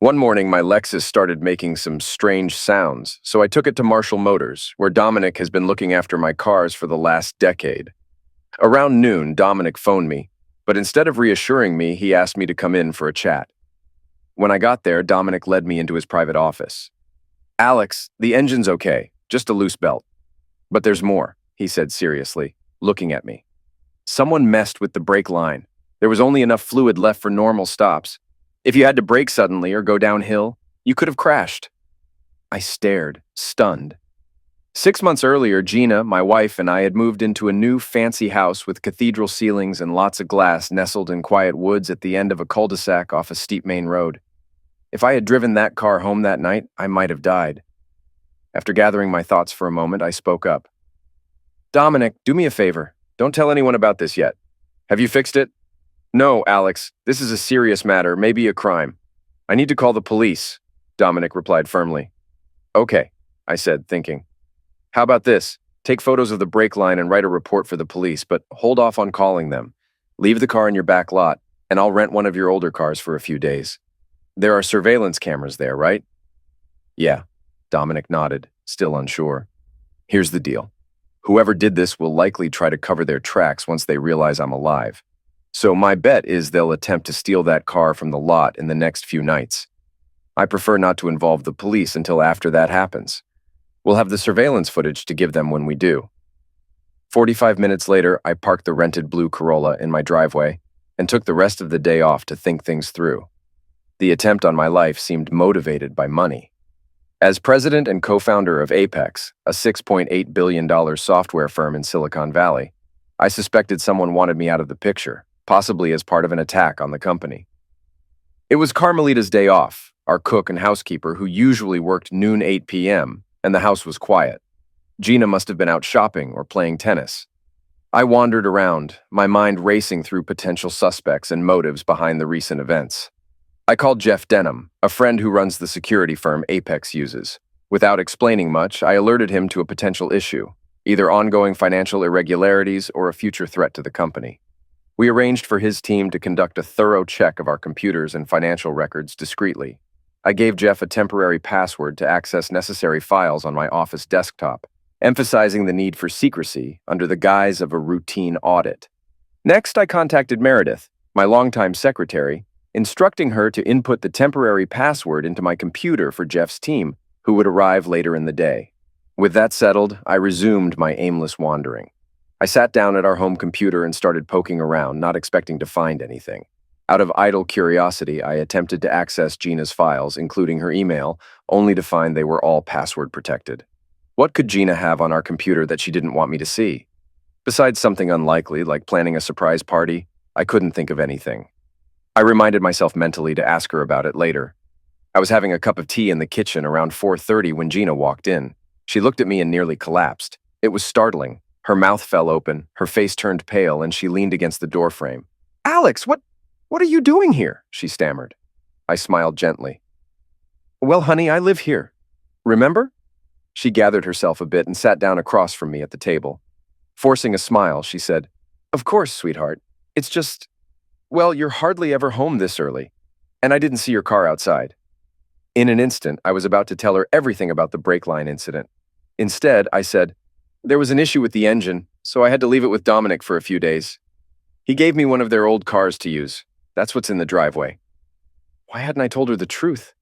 One morning, my Lexus started making some strange sounds, so I took it to Marshall Motors, where Dominic has been looking after my cars for the last decade. Around noon, Dominic phoned me, but instead of reassuring me, he asked me to come in for a chat. When I got there, Dominic led me into his private office. "Alex, the engine's okay, just a loose belt. But there's more," he said seriously, looking at me. "Someone messed with the brake line. There was only enough fluid left for normal stops. If you had to brake suddenly or go downhill, you could have crashed." I stared, stunned. 6 months earlier, Gina, my wife, and I had moved into a new fancy house with cathedral ceilings and lots of glass nestled in quiet woods at the end of a cul-de-sac off a steep main road. If I had driven that car home that night, I might have died. After gathering my thoughts for a moment, I spoke up. "Dominic, do me a favor. Don't tell anyone about this yet. Have you fixed it?" "No, Alex. This is a serious matter, maybe a crime. I need to call the police," Dominic replied firmly. "Okay," I said, thinking. "How about this? Take photos of the brake line and write a report for the police, but hold off on calling them. Leave the car in your back lot, and I'll rent one of your older cars for a few days. There are surveillance cameras there, right?" "Yeah," Dominic nodded, still unsure. "Here's the deal. Whoever did this will likely try to cover their tracks once they realize I'm alive. So my bet is they'll attempt to steal that car from the lot in the next few nights. I prefer not to involve the police until after that happens. We'll have the surveillance footage to give them when we do." 45 minutes later, I parked the rented blue Corolla in my driveway and took the rest of the day off to think things through. The attempt on my life seemed motivated by money. As president and co-founder of Apex, a $6.8 billion software firm in Silicon Valley, I suspected someone wanted me out of the picture, possibly as part of an attack on the company. It was Carmelita's day off, our cook and housekeeper who usually worked noon 8 p.m., and the house was quiet. Gina must have been out shopping or playing tennis. I wandered around, my mind racing through potential suspects and motives behind the recent events. I called Jeff Denham, a friend who runs the security firm Apex uses. Without explaining much, I alerted him to a potential issue, either ongoing financial irregularities or a future threat to the company. We arranged for his team to conduct a thorough check of our computers and financial records discreetly. I gave Jeff a temporary password to access necessary files on my office desktop, emphasizing the need for secrecy under the guise of a routine audit. Next, I contacted Meredith, my longtime secretary, instructing her to input the temporary password into my computer for Jeff's team, who would arrive later in the day. With that settled, I resumed my aimless wandering. I sat down at our home computer and started poking around, not expecting to find anything. Out of idle curiosity, I attempted to access Gina's files, including her email, only to find they were all password protected. What could Gina have on our computer that she didn't want me to see? Besides something unlikely, like planning a surprise party, I couldn't think of anything. I reminded myself mentally to ask her about it later. I was having a cup of tea in the kitchen around 4:30 when Gina walked in. She looked at me and nearly collapsed. It was startling. Her mouth fell open, her face turned pale, and she leaned against the doorframe. "Alex, what are you doing here?" she stammered. I smiled gently. "Well, honey, I live here. Remember?" She gathered herself a bit and sat down across from me at the table. Forcing a smile, she said, "Of course, sweetheart. It's just, well, you're hardly ever home this early, and I didn't see your car outside." In an instant, I was about to tell her everything about the brake line incident. Instead, I said, "There was an issue with the engine, so I had to leave it with Dominic for a few days. He gave me one of their old cars to use. That's what's in the driveway." Why hadn't I told her the truth?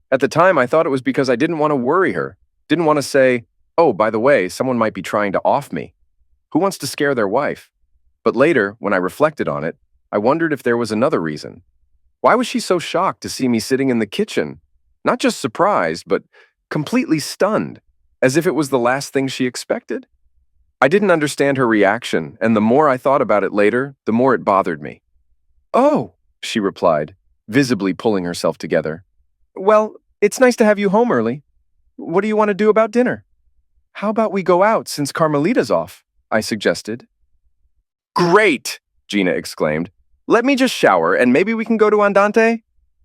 At the time, I thought it was because I didn't want to worry her. Didn't want to say, "Oh, by the way, someone might be trying to off me." Who wants to scare their wife? But later, when I reflected on it, I wondered if there was another reason. Why was she so shocked to see me sitting in the kitchen? Not just surprised, but completely stunned, as if it was the last thing she expected. I didn't understand her reaction, and the more I thought about it later, the more it bothered me. "Oh," she replied, visibly pulling herself together. "Well, it's nice to have you home early. What do you want to do about dinner?" "How about we go out since Carmelita's off?" I suggested. "Great!" Gina exclaimed. "Let me just shower and maybe we can go to Andante?"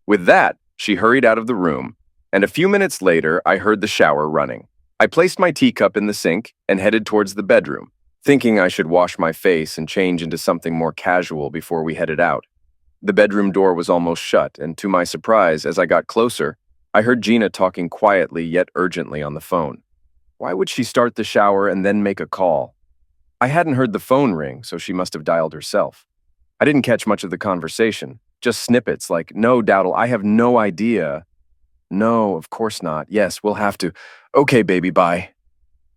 With that, she hurried out of the room, and a few minutes later, I heard the shower running. I placed my teacup in the sink and headed towards the bedroom, thinking I should wash my face and change into something more casual before we headed out. The bedroom door was almost shut, and to my surprise, as I got closer, I heard Gina talking quietly yet urgently on the phone. Why would she start the shower and then make a call? I hadn't heard the phone ring, so she must have dialed herself. I didn't catch much of the conversation, just snippets like, "No, Dowdle, I have no idea." "No, of course not. Yes, we'll have to. Okay, baby, bye."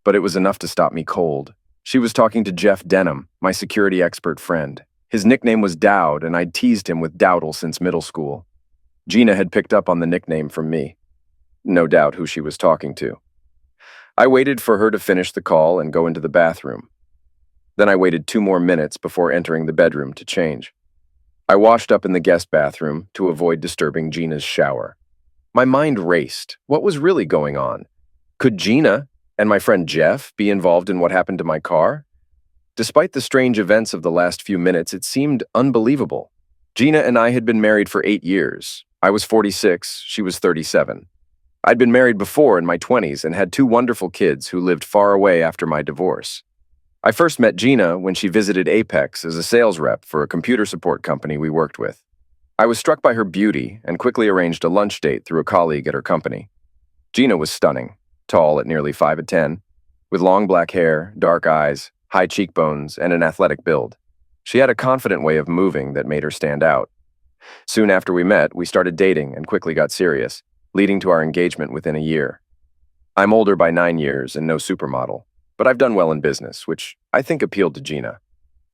But it was enough to stop me cold. She was talking to Jeff Denham, my security expert friend. His nickname was Dowd, and I'd teased him with Dowdle since middle school. Gina had picked up on the nickname from me. No doubt who she was talking to. I waited for her to finish the call and go into the bathroom. Then I waited 2 more minutes before entering the bedroom to change. I washed up in the guest bathroom to avoid disturbing Gina's shower. My mind raced. What was really going on? Could Gina and my friend Jeff be involved in what happened to my car? Despite the strange events of the last few minutes, it seemed unbelievable. Gina and I had been married for 8 years. I was 46, she was 37. I'd been married before in my 20s and had 2 wonderful kids who lived far away after my divorce. I first met Gina when she visited Apex as a sales rep for a computer support company we worked with. I was struck by her beauty and quickly arranged a lunch date through a colleague at her company. Gina was stunning, tall at nearly 5'10", with long black hair, dark eyes, high cheekbones, and an athletic build. She had a confident way of moving that made her stand out. Soon after we met, we started dating and quickly got serious, leading to our engagement within a year. I'm older by 9 years and no supermodel, but I've done well in business, which I think appealed to Gina.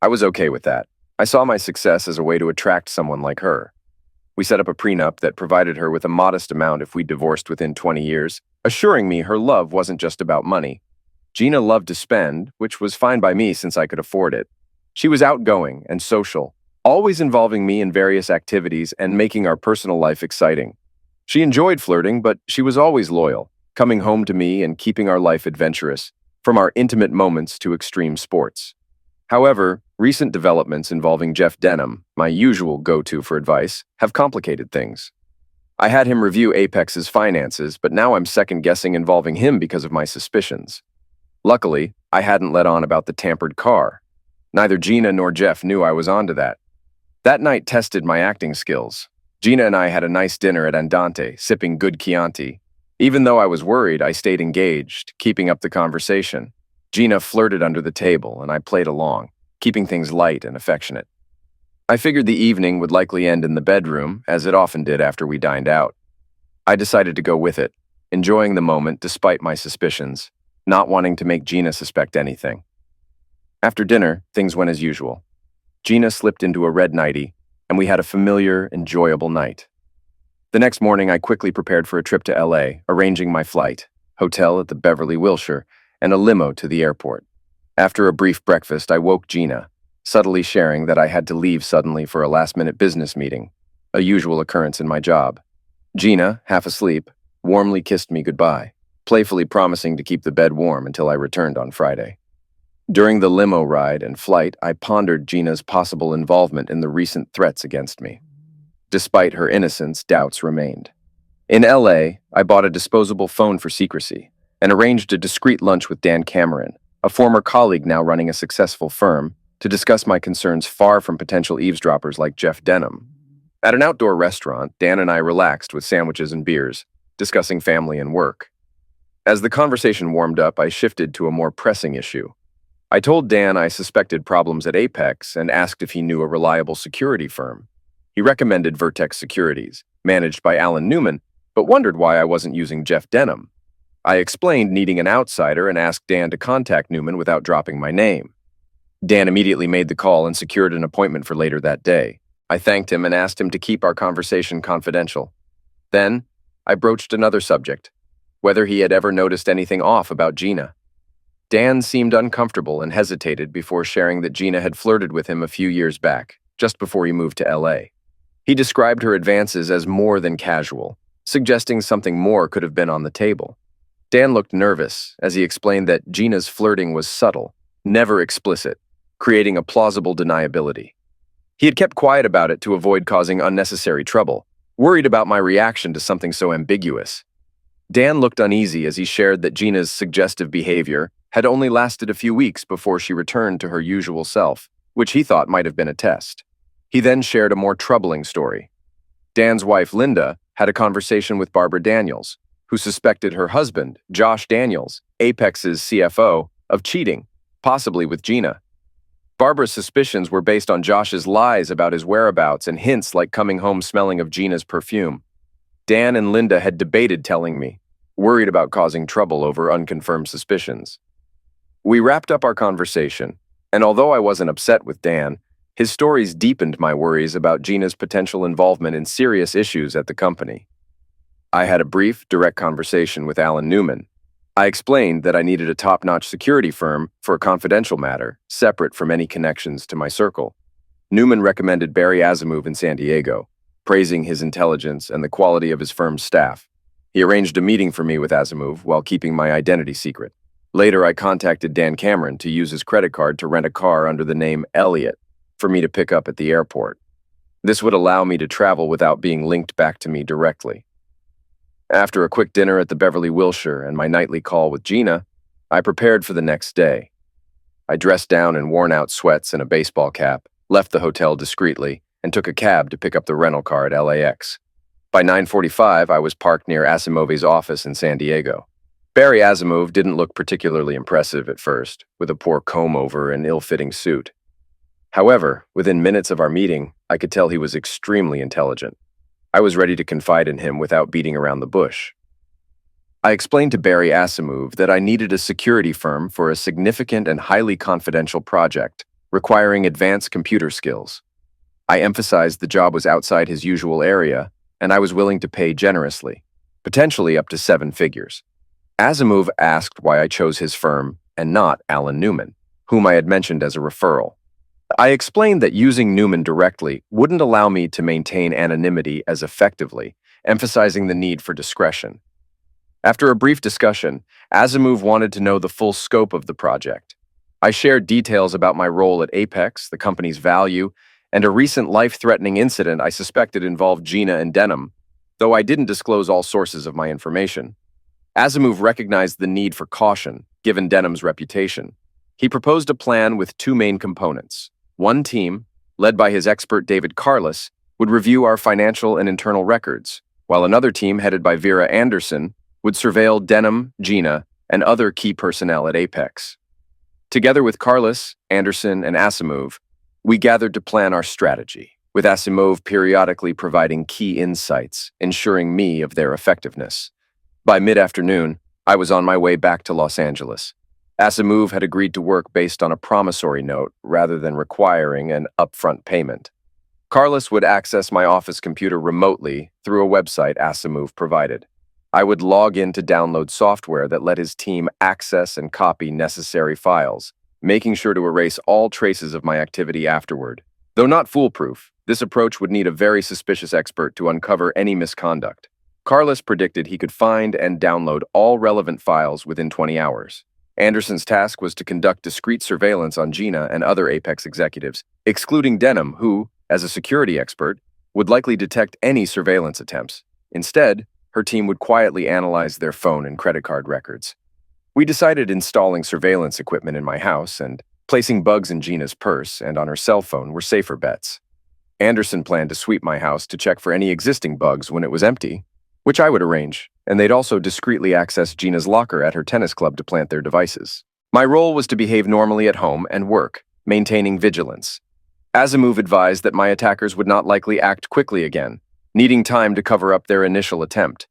I was okay with that. I saw my success as a way to attract someone like her. We set up a prenup that provided her with a modest amount if we divorced within 20 years, assuring me her love wasn't just about money. Gina loved to spend, which was fine by me since I could afford it. She was outgoing and social, always involving me in various activities and making our personal life exciting. She enjoyed flirting, but she was always loyal, coming home to me and keeping our life adventurous, from our intimate moments to extreme sports. However, recent developments involving Jeff Denham, my usual go-to for advice, have complicated things. I had him review Apex's finances, but now I'm second-guessing involving him because of my suspicions. Luckily, I hadn't let on about the tampered car. Neither Gina nor Jeff knew I was onto that. That night tested my acting skills. Gina and I had a nice dinner at Andante, sipping good Chianti. Even though I was worried, I stayed engaged, keeping up the conversation. Gina flirted under the table, and I played along, keeping things light and affectionate. I figured the evening would likely end in the bedroom, as it often did after we dined out. I decided to go with it, enjoying the moment despite my suspicions, not wanting to make Gina suspect anything. After dinner, things went as usual. Gina slipped into a red nightie, and we had a familiar, enjoyable night. The next morning, I quickly prepared for a trip to LA, arranging my flight, hotel at the Beverly Wilshire, and a limo to the airport. After a brief breakfast, I woke Gina, subtly sharing that I had to leave suddenly for a last-minute business meeting, a usual occurrence in my job. Gina, half asleep, warmly kissed me goodbye, playfully promising to keep the bed warm until I returned on Friday. During the limo ride and flight, I pondered Gina's possible involvement in the recent threats against me. Despite her innocence, doubts remained. In LA, I bought a disposable phone for secrecy and arranged a discreet lunch with Dan Cameron, a former colleague now running a successful firm, to discuss my concerns far from potential eavesdroppers like Jeff Denham. At an outdoor restaurant, Dan and I relaxed with sandwiches and beers, discussing family and work. As the conversation warmed up, I shifted to a more pressing issue. I told Dan I suspected problems at Apex and asked if he knew a reliable security firm. He recommended Vertex Securities, managed by Alan Newman, but wondered why I wasn't using Jeff Denham. I explained needing an outsider and asked Dan to contact Newman without dropping my name. Dan immediately made the call and secured an appointment for later that day. I thanked him and asked him to keep our conversation confidential. Then, I broached another subject, whether he had ever noticed anything off about Gina. Dan seemed uncomfortable and hesitated before sharing that Gina had flirted with him a few years back, just before he moved to LA. He described her advances as more than casual, suggesting something more could have been on the table. Dan looked nervous as he explained that Gina's flirting was subtle, never explicit, creating a plausible deniability. He had kept quiet about it to avoid causing unnecessary trouble, worried about my reaction to something so ambiguous. Dan looked uneasy as he shared that Gina's suggestive behavior had only lasted a few weeks before she returned to her usual self, which he thought might have been a test. He then shared a more troubling story. Dan's wife, Linda, had a conversation with Barbara Daniels, who suspected her husband, Josh Daniels, Apex's CFO, of cheating, possibly with Gina. Barbara's suspicions were based on Josh's lies about his whereabouts and hints like coming home smelling of Gina's perfume. Dan and Linda had debated telling me, worried about causing trouble over unconfirmed suspicions. We wrapped up our conversation, and although I wasn't upset with Dan, his stories deepened my worries about Gina's potential involvement in serious issues at the company. I had a brief, direct conversation with Alan Newman. I explained that I needed a top-notch security firm for a confidential matter, separate from any connections to my circle. Newman recommended Barry Asimov in San Diego, praising his intelligence and the quality of his firm's staff. He arranged a meeting for me with Asimov while keeping my identity secret. Later, I contacted Dan Cameron to use his credit card to rent a car under the name Elliot for me to pick up at the airport. This would allow me to travel without being linked back to me directly. After a quick dinner at the Beverly Wilshire and my nightly call with Gina, I prepared for the next day. I dressed down in worn-out sweats and a baseball cap, left the hotel discreetly, and took a cab to pick up the rental car at LAX. By 9:45, I was parked near Asimov's office in San Diego. Barry Asimov didn't look particularly impressive at first, with a poor comb-over and ill-fitting suit. However, within minutes of our meeting, I could tell he was extremely intelligent. I was ready to confide in him without beating around the bush. I explained to Barry Asimov that I needed a security firm for a significant and highly confidential project, requiring advanced computer skills. I emphasized the job was outside his usual area, and I was willing to pay generously, potentially up to 7 figures. Asimov asked why I chose his firm and not Alan Newman, whom I had mentioned as a referral. I explained that using Newman directly wouldn't allow me to maintain anonymity as effectively, emphasizing the need for discretion. After a brief discussion, Asimov wanted to know the full scope of the project. I shared details about my role at Apex, the company's value, and a recent life-threatening incident I suspected involved Gina and Denham, though I didn't disclose all sources of my information. Asimov recognized the need for caution, given Denham's reputation. He proposed a plan with 2 main components. One team, led by his expert David Carlos, would review our financial and internal records, while another team headed by Vera Anderson would surveil Denham, Gina, and other key personnel at Apex. Together with Carlos, Anderson, and Asimov, we gathered to plan our strategy, with Asimov periodically providing key insights, ensuring me of their effectiveness. By mid-afternoon, I was on my way back to Los Angeles. Asimov had agreed to work based on a promissory note rather than requiring an upfront payment. Carlos would access my office computer remotely through a website Asimov provided. I would log in to download software that let his team access and copy necessary files, making sure to erase all traces of my activity afterward. Though not foolproof, this approach would need a very suspicious expert to uncover any misconduct. Carlos predicted he could find and download all relevant files within 20 hours. Anderson's task was to conduct discreet surveillance on Gina and other Apex executives, excluding Denham, who, as a security expert, would likely detect any surveillance attempts. Instead, her team would quietly analyze their phone and credit card records. We decided installing surveillance equipment in my house and placing bugs in Gina's purse and on her cell phone were safer bets. Anderson planned to sweep my house to check for any existing bugs when it was empty, which I would arrange, and they'd also discreetly access Gina's locker at her tennis club to plant their devices. My role was to behave normally at home and work, maintaining vigilance. Asimov advised that my attackers would not likely act quickly again, needing time to cover up their initial attempt.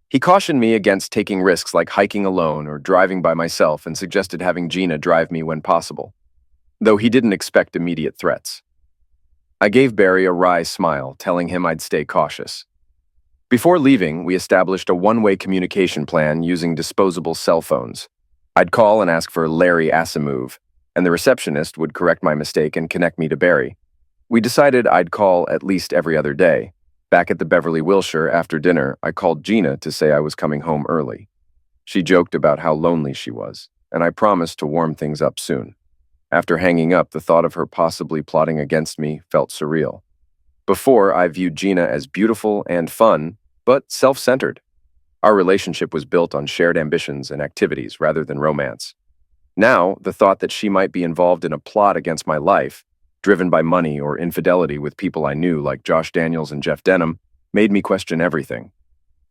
He cautioned me against taking risks like hiking alone or driving by myself and suggested having Gina drive me when possible, though he didn't expect immediate threats. I gave Barry a wry smile, telling him I'd stay cautious. Before leaving, we established a one-way communication plan using disposable cell phones. I'd call and ask for Larry Asimov, and the receptionist would correct my mistake and connect me to Barry. We decided I'd call at least every other day. Back at the Beverly Wilshire after dinner, I called Gina to say I was coming home early. She joked about how lonely she was, and I promised to warm things up soon. After hanging up, the thought of her possibly plotting against me felt surreal. Before, I viewed Gina as beautiful and fun, but self-centered. Our relationship was built on shared ambitions and activities rather than romance. Now, the thought that she might be involved in a plot against my life driven by money or infidelity with people I knew like Josh Daniels and Jeff Denham, made me question everything.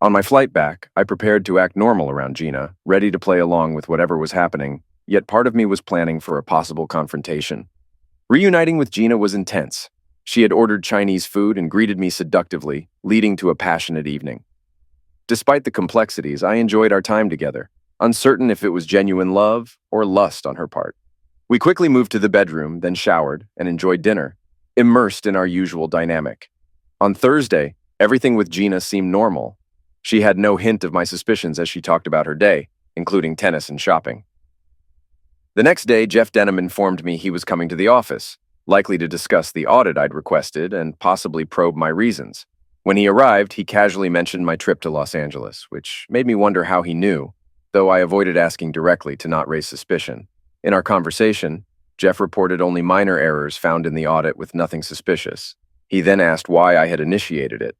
On my flight back, I prepared to act normal around Gina, ready to play along with whatever was happening, yet part of me was planning for a possible confrontation. Reuniting with Gina was intense. She had ordered Chinese food and greeted me seductively, leading to a passionate evening. Despite the complexities, I enjoyed our time together, uncertain if it was genuine love or lust on her part. We quickly moved to the bedroom, then showered and enjoyed dinner, immersed in our usual dynamic. On Thursday, everything with Gina seemed normal. She had no hint of my suspicions as she talked about her day, including tennis and shopping. The next day, Jeff Denham informed me he was coming to the office, likely to discuss the audit I'd requested and possibly probe my reasons. When he arrived, he casually mentioned my trip to Los Angeles, which made me wonder how he knew, though I avoided asking directly to not raise suspicion. In our conversation, Jeff reported only minor errors found in the audit with nothing suspicious. He then asked why I had initiated it.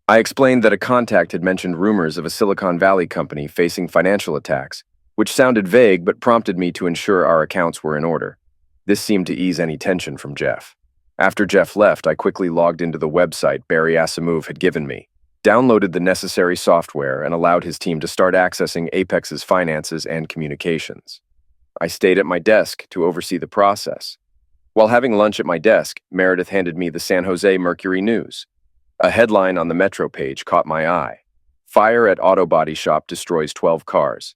I explained that a contact had mentioned rumors of a Silicon Valley company facing financial attacks, which sounded vague but prompted me to ensure our accounts were in order. This seemed to ease any tension from Jeff. After Jeff left, I quickly logged into the website Barry Asimov had given me, downloaded the necessary software, and allowed his team to start accessing Apex's finances and communications. I stayed at my desk to oversee the process. While having lunch at my desk, Meredith handed me the San Jose Mercury News. A headline on the Metro page caught my eye. Fire at auto body shop destroys 12 cars.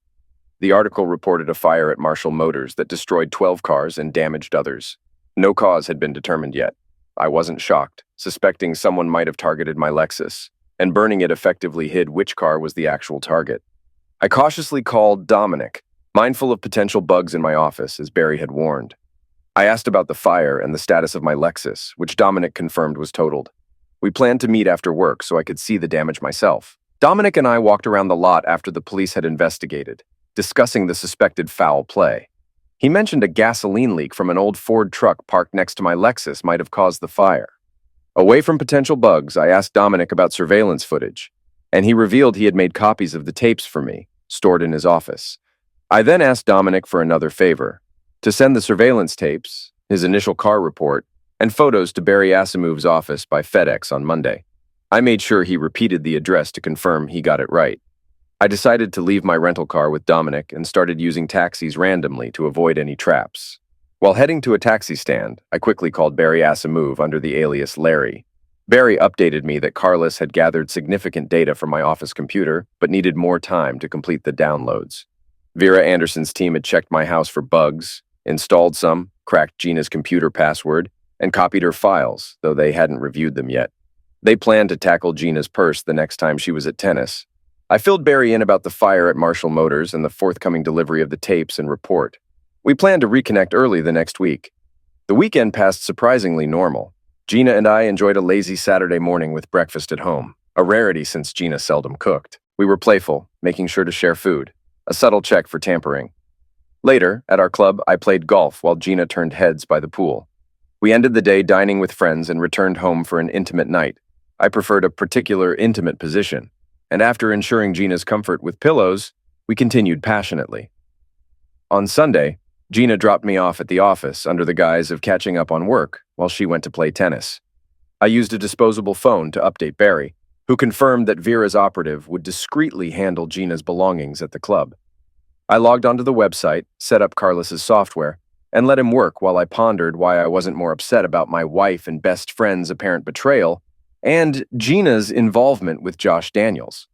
The article reported a fire at Marshall Motors that destroyed 12 cars and damaged others. No cause had been determined yet. I wasn't shocked, suspecting someone might have targeted my Lexus, and burning it effectively hid which car was the actual target. I cautiously called Dominic, mindful of potential bugs in my office, as Barry had warned. I asked about the fire and the status of my Lexus, which Dominic confirmed was totaled. We planned to meet after work so I could see the damage myself. Dominic and I walked around the lot after the police had investigated, discussing the suspected foul play. He mentioned a gasoline leak from an old Ford truck parked next to my Lexus might have caused the fire. Away from potential bugs, I asked Dominic about surveillance footage, and he revealed he had made copies of the tapes for me, stored in his office. I then asked Dominic for another favor, to send the surveillance tapes, his initial car report, and photos to Barry Asimov's office by FedEx on Monday. I made sure he repeated the address to confirm he got it right. I decided to leave my rental car with Dominic and started using taxis randomly to avoid any traps. While heading to a taxi stand, I quickly called Barry Asimov under the alias Larry. Barry updated me that Carlos had gathered significant data from my office computer, but needed more time to complete the downloads. Vera Anderson's team had checked my house for bugs, installed some, cracked Gina's computer password, and copied her files, though they hadn't reviewed them yet. They planned to tackle Gina's purse the next time she was at tennis. I filled Barry in about the fire at Marshall Motors and the forthcoming delivery of the tapes and report. We planned to reconnect early the next week. The weekend passed surprisingly normal. Gina and I enjoyed a lazy Saturday morning with breakfast at home, a rarity since Gina seldom cooked. We were playful, making sure to share food, a subtle check for tampering. Later, at our club, I played golf while Gina turned heads by the pool. We ended the day dining with friends and returned home for an intimate night. I preferred a particular intimate position, and after ensuring Gina's comfort with pillows, we continued passionately. On Sunday, Gina dropped me off at the office under the guise of catching up on work while she went to play tennis. I used a disposable phone to update Barry, who confirmed that Vera's operative would discreetly handle Gina's belongings at the club. I logged onto the website, set up Carlos's software, and let him work while I pondered why I wasn't more upset about my wife and best friend's apparent betrayal and Gina's involvement with Josh Daniels.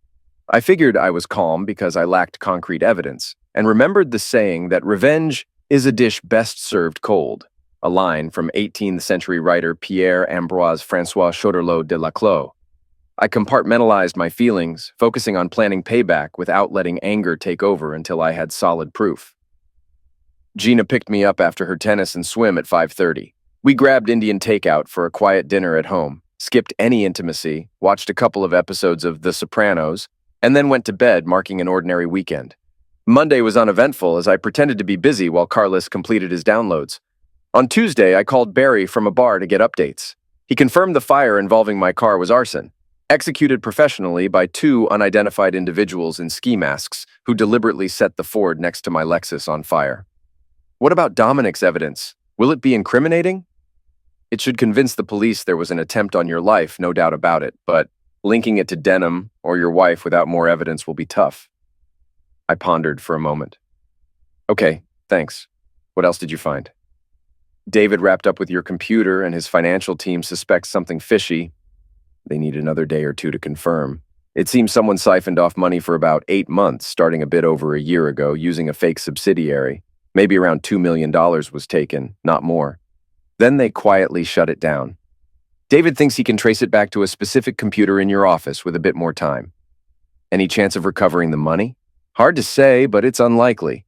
I figured I was calm because I lacked concrete evidence, and remembered the saying that revenge is a dish best served cold, a line from 18th century writer Pierre-Ambroise François Choderlos de Laclos. I compartmentalized my feelings, focusing on planning payback without letting anger take over until I had solid proof. Gina picked me up after her tennis and swim at 5:30. We grabbed Indian takeout for a quiet dinner at home, skipped any intimacy, watched a couple of episodes of The Sopranos, and then went to bed, marking an ordinary weekend. Monday was uneventful as I pretended to be busy while Carlos completed his downloads. On Tuesday, I called Barry from a bar to get updates. He confirmed the fire involving my car was arson, executed professionally by two unidentified individuals in ski masks who deliberately set the Ford next to my Lexus on fire. What about Dominic's evidence? Will it be incriminating? It should convince the police there was an attempt on your life, no doubt about it, but linking it to Denham or your wife without more evidence will be tough. I pondered for a moment. Okay, thanks. What else did you find? David wrapped up with your computer and his financial team suspects something fishy. They need another day or two to confirm. It seems someone siphoned off money for about 8 months, starting a bit over a year ago, using a fake subsidiary. Maybe around $2 million was taken, not more. Then they quietly shut it down. David thinks he can trace it back to a specific computer in your office with a bit more time. Any chance of recovering the money? Hard to say, but it's unlikely.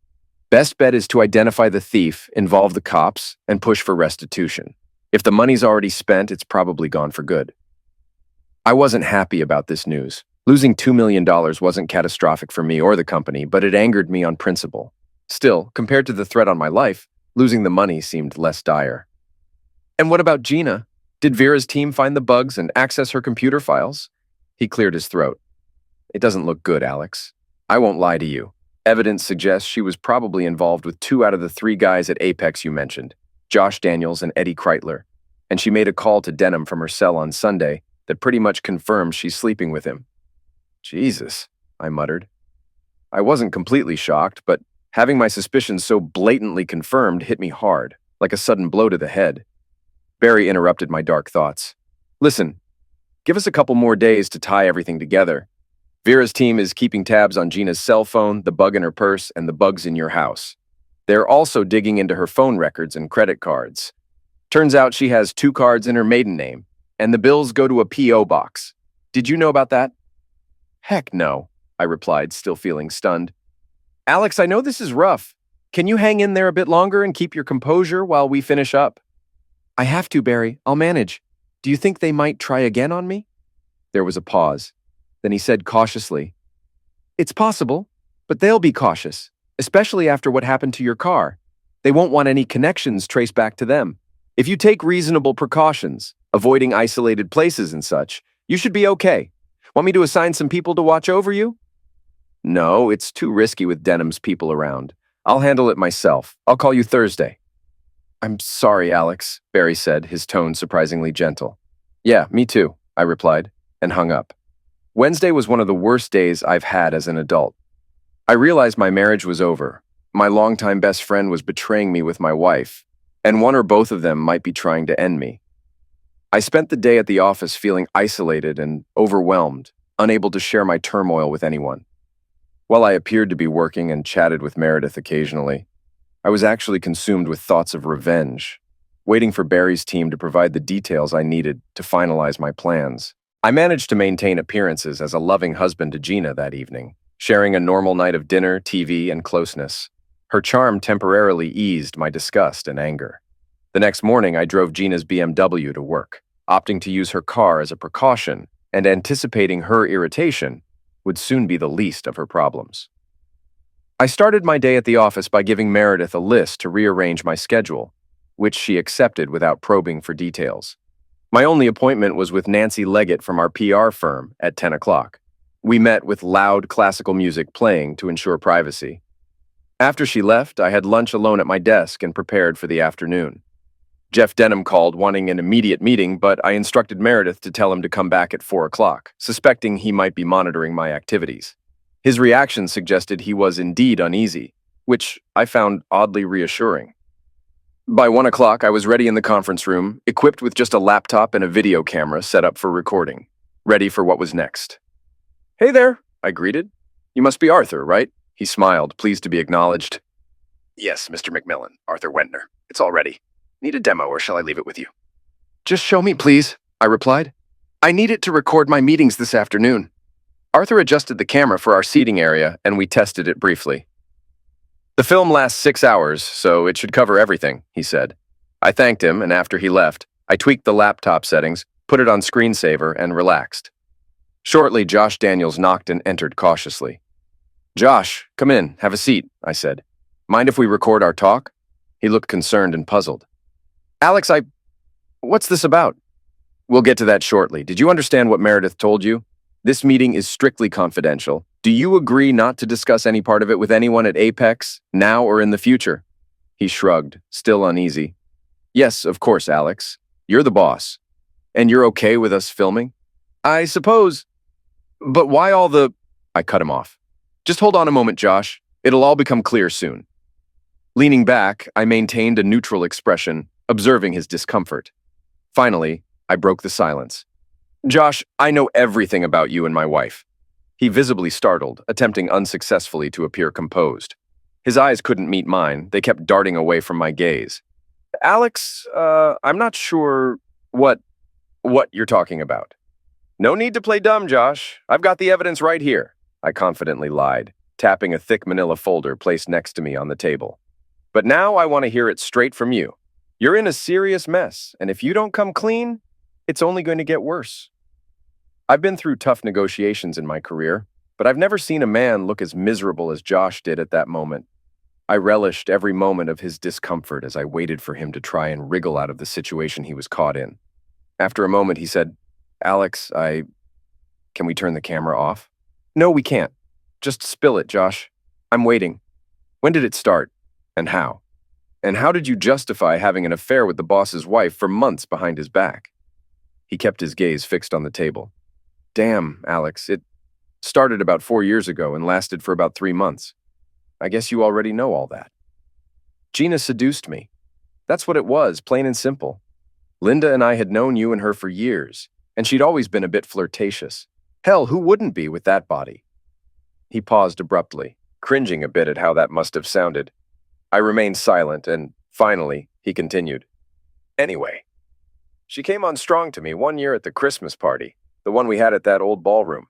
Best bet is to identify the thief, involve the cops, and push for restitution. If the money's already spent, it's probably gone for good. I wasn't happy about this news. Losing $2 million wasn't catastrophic for me or the company, but it angered me on principle. Still, compared to the threat on my life, losing the money seemed less dire. And what about Gina? Did Vera's team find the bugs and access her computer files? He cleared his throat. It doesn't look good, Alex. I won't lie to you. Evidence suggests she was probably involved with 2 out of the 3 guys at Apex you mentioned, Josh Daniels and Eddie Kreitler, and she made a call to Denham from her cell on Sunday that pretty much confirms she's sleeping with him. Jesus, I muttered. I wasn't completely shocked, but having my suspicions so blatantly confirmed hit me hard, like a sudden blow to the head. Barry interrupted my dark thoughts. Listen, give us a couple more days to tie everything together. Vera's team is keeping tabs on Gina's cell phone, the bug in her purse, and the bugs in your house. They're also digging into her phone records and credit cards. Turns out she has 2 cards in her maiden name, and the bills go to a P.O. box. Did you know about that? Heck no, I replied, still feeling stunned. Alex, I know this is rough. Can you hang in there a bit longer and keep your composure while we finish up? I have to, Barry. I'll manage. Do you think they might try again on me? There was a pause. Then he said cautiously, It's possible, but they'll be cautious, especially after what happened to your car. They won't want any connections traced back to them. If you take reasonable precautions, avoiding isolated places and such, you should be okay. Want me to assign some people to watch over you? No, it's too risky with Denham's people around. I'll handle it myself. I'll call you Thursday. I'm sorry, Alex, Barry said, his tone surprisingly gentle. Yeah, me too, I replied, and hung up. Wednesday was one of the worst days I've had as an adult. I realized my marriage was over. My longtime best friend was betraying me with my wife, and one or both of them might be trying to end me. I spent the day at the office feeling isolated and overwhelmed, unable to share my turmoil with anyone. While I appeared to be working and chatted with Meredith occasionally, I was actually consumed with thoughts of revenge, waiting for Barry's team to provide the details I needed to finalize my plans. I managed to maintain appearances as a loving husband to Gina that evening, sharing a normal night of dinner, TV, and closeness. Her charm temporarily eased my disgust and anger. The next morning, I drove Gina's BMW to work, opting to use her car as a precaution and anticipating her irritation would soon be the least of her problems. I started my day at the office by giving Meredith a list to rearrange my schedule, which she accepted without probing for details. My only appointment was with Nancy Leggett from our PR firm at 10 o'clock. We met with loud classical music playing to ensure privacy. After she left, I had lunch alone at my desk and prepared for the afternoon. Jeff Denham called wanting an immediate meeting, but I instructed Meredith to tell him to come back at 4 o'clock, suspecting he might be monitoring my activities. His reaction suggested he was indeed uneasy, which I found oddly reassuring. By 1 o'clock, I was ready in the conference room, equipped with just a laptop and a video camera set up for recording, ready for what was next. Hey there, I greeted. You must be Arthur, right? He smiled, pleased to be acknowledged. Yes, Mr. McMillan, Arthur Wentner. It's all ready. Need a demo or shall I leave it with you? Just show me, please, I replied. I need it to record my meetings this afternoon. Arthur adjusted the camera for our seating area and we tested it briefly. The film lasts 6 hours, so it should cover everything, he said. I thanked him, and after he left, I tweaked the laptop settings, put it on screensaver, and relaxed. Shortly, Josh Daniels knocked and entered cautiously. Josh, come in, have a seat, I said. Mind if we record our talk? He looked concerned and puzzled. Alex, what's this about? We'll get to that shortly. Did you understand what Meredith told you? This meeting is strictly confidential. Do you agree not to discuss any part of it with anyone at Apex, now or in the future? He shrugged, still uneasy. Yes, of course, Alex. You're the boss. And you're okay with us filming? I suppose. But why all the... I cut him off. Just hold on a moment, Josh. It'll all become clear soon. Leaning back, I maintained a neutral expression, observing his discomfort. Finally, I broke the silence. Josh, I know everything about you and my wife. He visibly startled, attempting unsuccessfully to appear composed. His eyes couldn't meet mine. They kept darting away from my gaze. Alex, I'm not sure what you're talking about. No need to play dumb, Josh. I've got the evidence right here, I confidently lied, tapping a thick manila folder placed next to me on the table. But now I want to hear it straight from you. You're in a serious mess, and if you don't come clean, it's only going to get worse. I've been through tough negotiations in my career, but I've never seen a man look as miserable as Josh did at that moment. I relished every moment of his discomfort as I waited for him to try and wriggle out of the situation he was caught in. After a moment, he said, Alex, can we turn the camera off? No, we can't. Just spill it, Josh. I'm waiting. When did it start? And how? And how did you justify having an affair with the boss's wife for months behind his back? He kept his gaze fixed on the table. Damn, Alex, it started about 4 years ago and lasted for about 3 months. I guess you already know all that. Gina seduced me. That's what it was, plain and simple. Linda and I had known you and her for years, and she'd always been a bit flirtatious. Hell, who wouldn't be with that body? He paused abruptly, cringing a bit at how that must have sounded. I remained silent, and finally, he continued. Anyway, she came on strong to me one year at the Christmas party, the one we had at that old ballroom.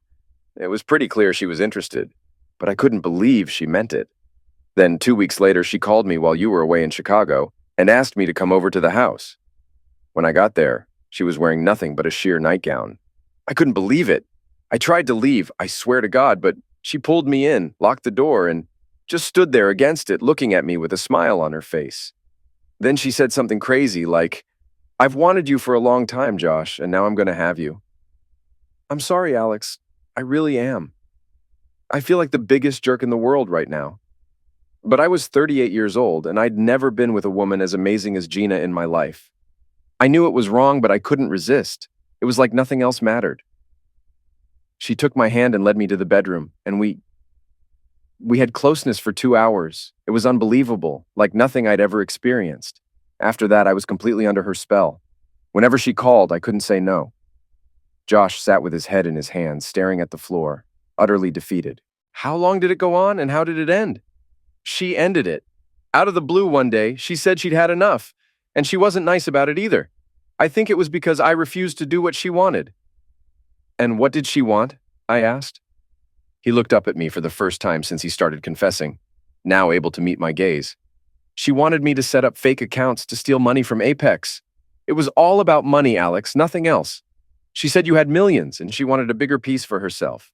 It was pretty clear she was interested, but I couldn't believe she meant it. Then 2 weeks later, she called me while you were away in Chicago and asked me to come over to the house. When I got there, she was wearing nothing but a sheer nightgown. I couldn't believe it. I tried to leave, I swear to God, but she pulled me in, locked the door, and just stood there against it, looking at me with a smile on her face. Then she said something crazy like, I've wanted you for a long time, Josh, and now I'm going to have you. I'm sorry, Alex. I really am. I feel like the biggest jerk in the world right now. But I was 38 years old, and I'd never been with a woman as amazing as Gina in my life. I knew it was wrong, but I couldn't resist. It was like nothing else mattered. She took my hand and led me to the bedroom, and we had closeness for 2 hours. It was unbelievable, like nothing I'd ever experienced. After that, I was completely under her spell. Whenever she called, I couldn't say no. Josh sat with his head in his hands, staring at the floor, utterly defeated. How long did it go on, and how did it end? She ended it. Out of the blue one day, she said she'd had enough, and she wasn't nice about it either. I think it was because I refused to do what she wanted. And what did she want? I asked. He looked up at me for the first time since he started confessing, now able to meet my gaze. She wanted me to set up fake accounts to steal money from Apex. It was all about money, Alex, nothing else. She said you had millions, and she wanted a bigger piece for herself.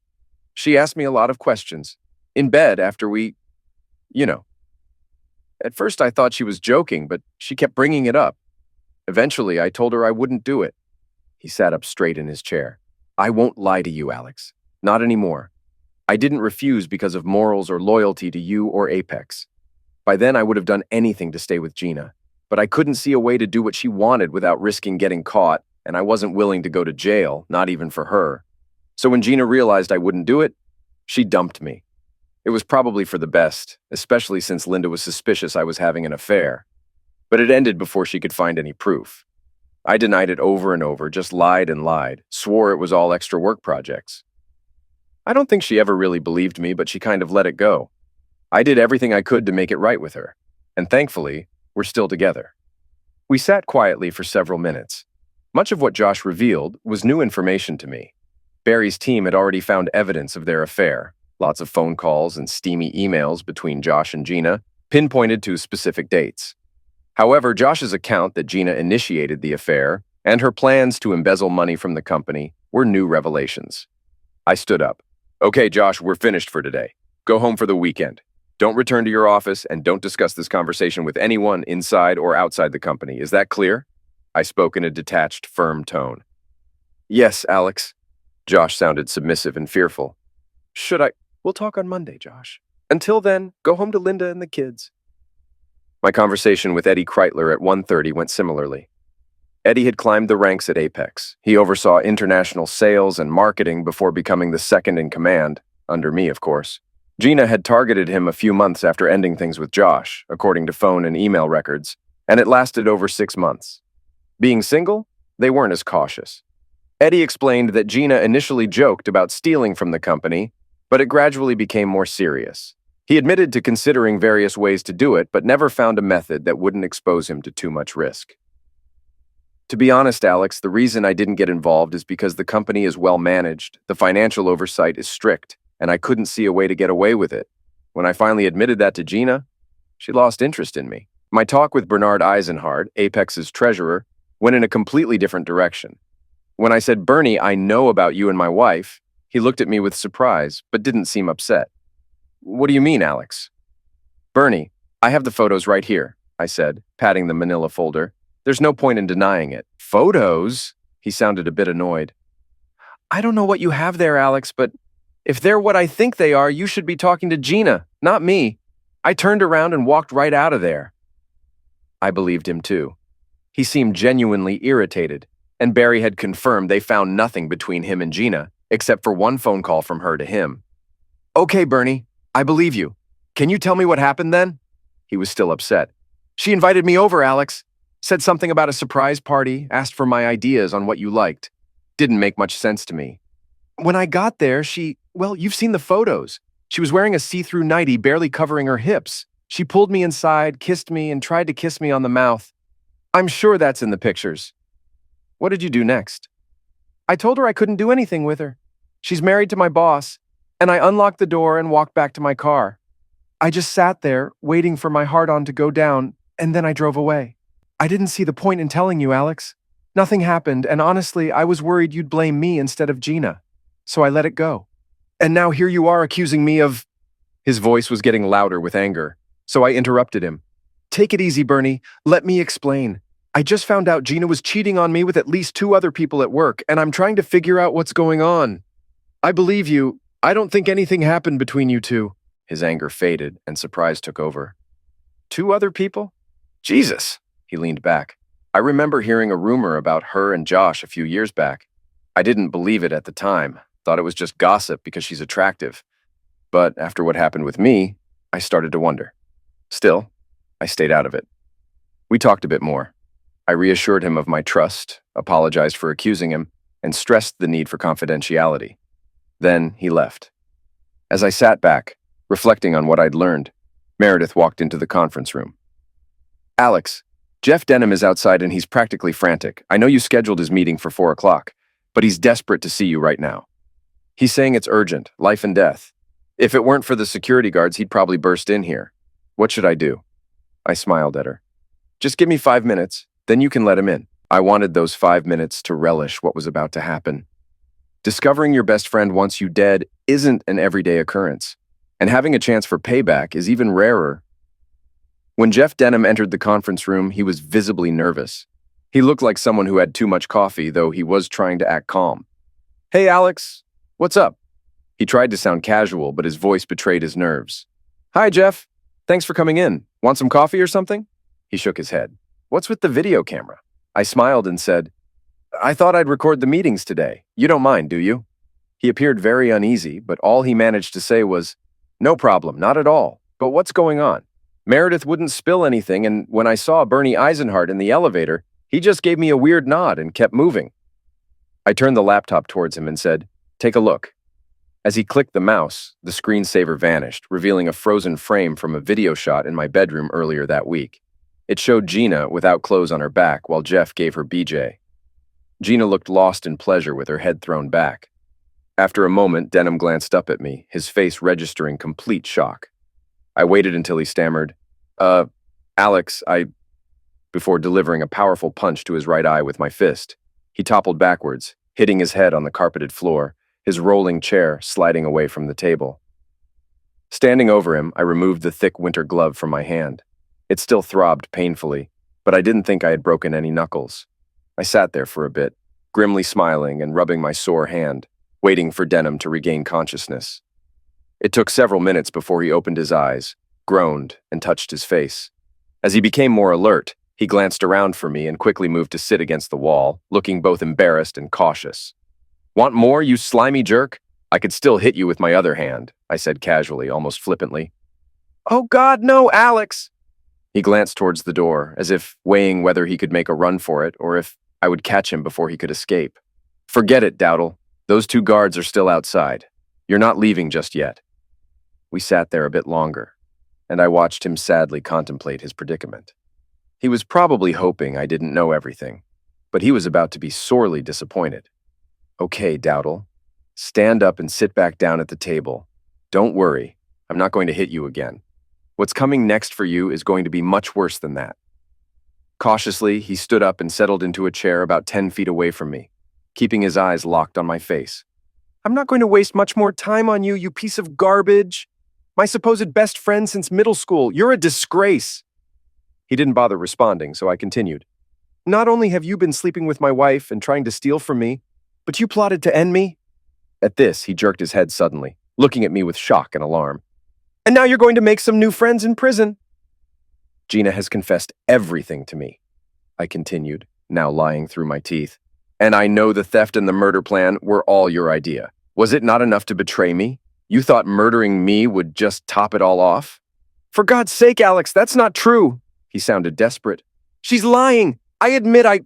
She asked me a lot of questions. In bed after we... At first I thought she was joking, but she kept bringing it up. Eventually, I told her I wouldn't do it. He sat up straight in his chair. I won't lie to you, Alex. Not anymore. I didn't refuse because of morals or loyalty to you or Apex. By then, I would have done anything to stay with Gina, but I couldn't see a way to do what she wanted without risking getting caught, and I wasn't willing to go to jail, not even for her. So when Gina realized I wouldn't do it, she dumped me. It was probably for the best, especially since Linda was suspicious I was having an affair. But it ended before she could find any proof. I denied it over and over, just lied and lied, swore it was all extra work projects. I don't think she ever really believed me, but she kind of let it go. I did everything I could to make it right with her, and thankfully, we're still together. We sat quietly for several minutes. Much of what Josh revealed was new information to me. Barry's team had already found evidence of their affair. Lots of phone calls and steamy emails between Josh and Gina, pinpointed to specific dates. However, Josh's account that Gina initiated the affair and her plans to embezzle money from the company were new revelations. I stood up. Okay, Josh, we're finished for today. Go home for the weekend. Don't return to your office and don't discuss this conversation with anyone inside or outside the company. Is that clear? I spoke in a detached, firm tone. Yes, Alex. Josh sounded submissive and fearful. Should I? We'll talk on Monday, Josh. Until then, go home to Linda and the kids. My conversation with Eddie Kreitler at 1:30 went similarly. Eddie had climbed the ranks at Apex. He oversaw international sales and marketing before becoming the second in command, under me, of course. Gina had targeted him a few months after ending things with Josh, according to phone and email records, and it lasted over 6 months. Being single, they weren't as cautious. Eddie explained that Gina initially joked about stealing from the company, but it gradually became more serious. He admitted to considering various ways to do it, but never found a method that wouldn't expose him to too much risk. To be honest, Alex, the reason I didn't get involved is because the company is well managed, the financial oversight is strict, and I couldn't see a way to get away with it. When I finally admitted that to Gina, she lost interest in me. My talk with Bernard Eisenhardt, Apex's treasurer, went in a completely different direction. When I said, "Bernie, I know about you and my wife," he looked at me with surprise, but didn't seem upset. "What do you mean, Alex?" "Bernie, I have the photos right here," I said, patting the manila folder. "There's no point in denying it." "Photos?" He sounded a bit annoyed. "I don't know what you have there, Alex, but if they're what I think they are, you should be talking to Gina, not me." I turned around and walked right out of there. I believed him too. He seemed genuinely irritated, and Barry had confirmed they found nothing between him and Gina, except for one phone call from her to him. "Okay, Bernie, I believe you. Can you tell me what happened then?" He was still upset. "She invited me over, Alex. Said something about a surprise party, asked for my ideas on what you liked. Didn't make much sense to me. When I got there, well, you've seen the photos. She was wearing a see-through nightie barely covering her hips. She pulled me inside, kissed me, and tried to kiss me on the mouth. I'm sure that's in the pictures." "What did you do next?" "I told her I couldn't do anything with her. She's married to my boss, and I unlocked the door and walked back to my car. I just sat there, waiting for my hard-on to go down, and then I drove away. I didn't see the point in telling you, Alex. Nothing happened, and honestly, I was worried you'd blame me instead of Gina. So I let it go. And now here you are accusing me of—" His voice was getting louder with anger, so I interrupted him. "Take it easy, Bernie. Let me explain. I just found out Gina was cheating on me with at least 2 other people at work, and I'm trying to figure out what's going on. I believe you. I don't think anything happened between you two." His anger faded, and surprise took over. "2 other people? Jesus!" He leaned back. "I remember hearing a rumor about her and Josh a few years back. I didn't believe it at the time. Thought it was just gossip because she's attractive. But after what happened with me, I started to wonder. Still, I stayed out of it." We talked a bit more. I reassured him of my trust, apologized for accusing him, and stressed the need for confidentiality. Then he left. As I sat back, reflecting on what I'd learned, Meredith walked into the conference room. "Alex, Jeff Denham is outside and he's practically frantic. I know you scheduled his meeting for 4 o'clock, but he's desperate to see you right now. He's saying it's urgent, life and death. If it weren't for the security guards, he'd probably burst in here. What should I do?" I smiled at her. "Just give me 5 minutes, then you can let him in." I wanted those 5 minutes to relish what was about to happen. Discovering your best friend wants you dead isn't an everyday occurrence, and having a chance for payback is even rarer. When Jeff Denham entered the conference room, he was visibly nervous. He looked like someone who had too much coffee, though he was trying to act calm. "Hey, Alex, what's up?" He tried to sound casual, but his voice betrayed his nerves. "Hi, Jeff. Thanks for coming in. Want some coffee or something?" He shook his head. "What's with the video camera?" I smiled and said, "I thought I'd record the meetings today. You don't mind, do you?" He appeared very uneasy, but all he managed to say was, "No problem, not at all. But what's going on?" Meredith wouldn't spill anything, and when I saw Bernie Eisenhardt in the elevator, he just gave me a weird nod and kept moving. I turned the laptop towards him and said, "Take a look." As he clicked the mouse, the screensaver vanished, revealing a frozen frame from a video shot in my bedroom earlier that week. It showed Gina without clothes on her back while Jeff gave her BJ. Gina looked lost in pleasure with her head thrown back. After a moment, Denham glanced up at me, his face registering complete shock. I waited until he stammered, Alex, before delivering a powerful punch to his right eye with my fist. He toppled backwards, hitting his head on the carpeted floor, his rolling chair sliding away from the table. Standing over him, I removed the thick winter glove from my hand. It still throbbed painfully, but I didn't think I had broken any knuckles. I sat there for a bit, grimly smiling and rubbing my sore hand, waiting for Denham to regain consciousness. It took several minutes before he opened his eyes, groaned, and touched his face. As he became more alert, He glanced around for me and quickly moved to sit against the wall, looking both embarrassed and cautious. Want more, you slimy jerk? I could still hit you with my other hand, I said casually, almost flippantly. Oh God, no, Alex! He glanced towards the door, as if weighing whether he could make a run for it or if I would catch him before he could escape. Forget it, Dowdle. Those two guards are still outside. You're not leaving just yet. We sat there a bit longer, and I watched him sadly contemplate his predicament. He was probably hoping I didn't know everything, but he was about to be sorely disappointed. Okay, Dowdle. Stand up and sit back down at the table. Don't worry, I'm not going to hit you again. What's coming next for you is going to be much worse than that. Cautiously, he stood up and settled into a chair about 10 feet away from me, keeping his eyes locked on my face. I'm not going to waste much more time on you, you piece of garbage. My supposed best friend since middle school. You're a disgrace. He didn't bother responding, so I continued. Not only have you been sleeping with my wife and trying to steal from me, but you plotted to end me? At this, he jerked his head suddenly, looking at me with shock and alarm. And now you're going to make some new friends in prison. Gina has confessed everything to me, I continued, now lying through my teeth. And I know the theft and the murder plan were all your idea. Was it not enough to betray me? You thought murdering me would just top it all off? For God's sake, Alex, that's not true. He sounded desperate. She's lying. I admit I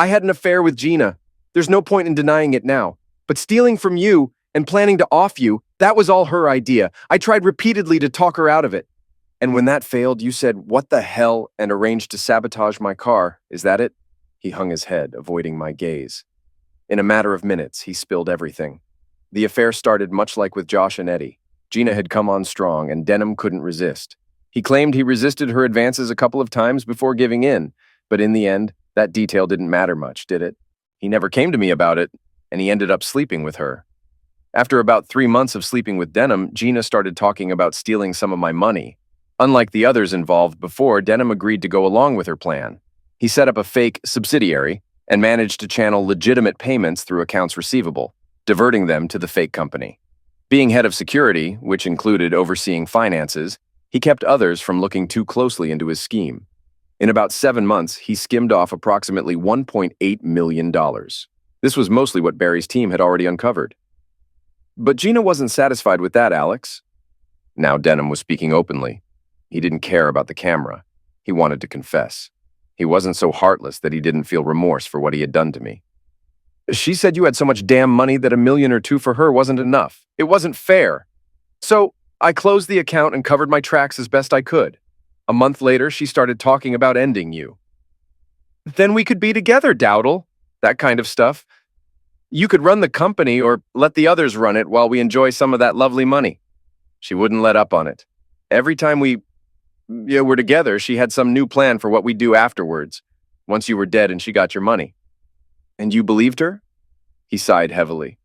had an affair with Gina. There's no point in denying it now. But stealing from you and planning to off you, that was all her idea. I tried repeatedly to talk her out of it. And when that failed, you said, what the hell, and arranged to sabotage my car. Is that it? He hung his head, avoiding my gaze. In a matter of minutes, he spilled everything. The affair started much like with Josh and Eddie. Gina had come on strong, and Denham couldn't resist. He claimed he resisted her advances a couple of times before giving in, but in the end, that detail didn't matter much, did it? He never came to me about it, and he ended up sleeping with her. After about 3 months of sleeping with Denham, Gina started talking about stealing some of my money. Unlike the others involved before, Denham agreed to go along with her plan. He set up a fake subsidiary and managed to channel legitimate payments through accounts receivable, diverting them to the fake company. Being head of security, which included overseeing finances, he kept others from looking too closely into his scheme. In about 7 months, he skimmed off approximately $1.8 million. This was mostly what Barry's team had already uncovered. But Gina wasn't satisfied with that, Alex. Now Denham was speaking openly. He didn't care about the camera. He wanted to confess. He wasn't so heartless that he didn't feel remorse for what he had done to me. She said you had so much damn money that $1 million or $2 million for her wasn't enough. It wasn't fair. So I closed the account and covered my tracks as best I could. A month later, she started talking about ending you. Then we could be together, Dowdle. That kind of stuff. You could run the company or let the others run it while we enjoy some of that lovely money. She wouldn't let up on it. Every time we were together, she had some new plan for what we'd do afterwards, once you were dead and she got your money. And you believed her? He sighed heavily.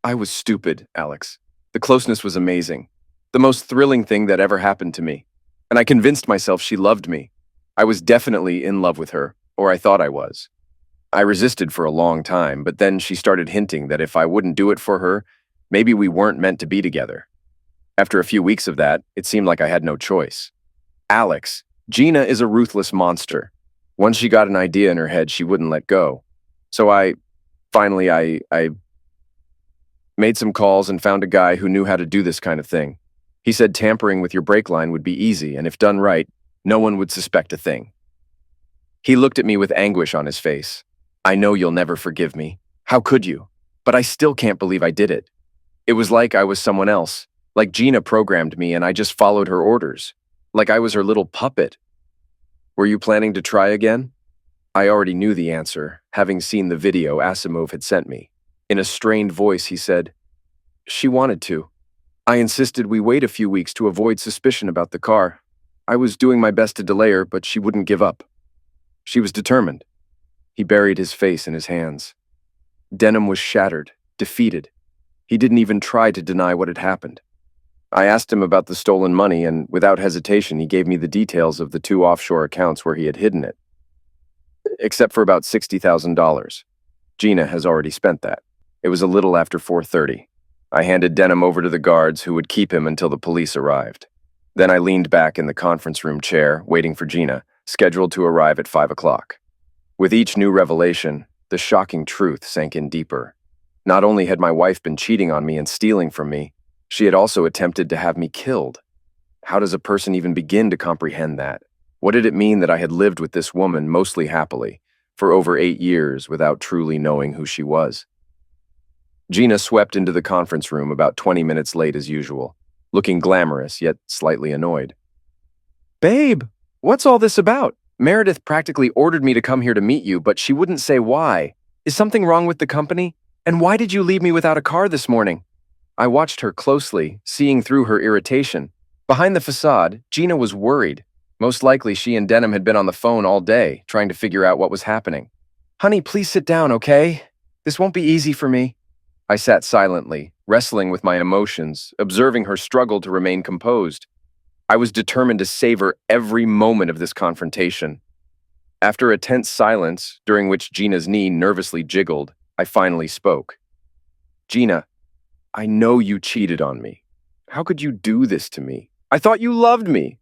I was stupid, Alex. The closeness was amazing. The most thrilling thing that ever happened to me. And I convinced myself she loved me. I was definitely in love with her, or I thought I was. I resisted for a long time, but then she started hinting that if I wouldn't do it for her, maybe we weren't meant to be together. After a few weeks of that, it seemed like I had no choice. Alex, Gina is a ruthless monster. Once she got an idea in her head, she wouldn't let go. So I made some calls and found a guy who knew how to do this kind of thing. He said tampering with your brake line would be easy, and if done right, no one would suspect a thing. He looked at me with anguish on his face. I know you'll never forgive me. How could you? But I still can't believe I did it. It was like I was someone else, like Gina programmed me and I just followed her orders, like I was her little puppet. Were you planning to try again? I already knew the answer, having seen the video Asimov had sent me. In a strained voice, he said, She wanted to. I insisted we wait a few weeks to avoid suspicion about the car. I was doing my best to delay her, but she wouldn't give up. She was determined. He buried his face in his hands. Denham was shattered, defeated. He didn't even try to deny what had happened. I asked him about the stolen money, and without hesitation, he gave me the details of the 2 offshore accounts where he had hidden it. Except for about $60,000. Gina has already spent that. It was a little after 4:30. I handed Denham over to the guards who would keep him until the police arrived. Then I leaned back in the conference room chair, waiting for Gina, scheduled to arrive at 5 o'clock. With each new revelation, the shocking truth sank in deeper. Not only had my wife been cheating on me and stealing from me, she had also attempted to have me killed. How does a person even begin to comprehend that? What did it mean that I had lived with this woman mostly happily for over 8 years without truly knowing who she was? Gina swept into the conference room about 20 minutes late as usual, looking glamorous yet slightly annoyed. "Babe, what's all this about? Meredith practically ordered me to come here to meet you, but she wouldn't say why. Is something wrong with the company? And why did you leave me without a car this morning?" I watched her closely, seeing through her irritation. Behind the facade, Gina was worried. Most likely she and Denham had been on the phone all day, trying to figure out what was happening. "Honey, please sit down, okay? This won't be easy for me." I sat silently, wrestling with my emotions, observing her struggle to remain composed. I was determined to savor every moment of this confrontation. After a tense silence, during which Gina's knee nervously jiggled, I finally spoke. "Gina, I know you cheated on me. How could you do this to me? I thought you loved me."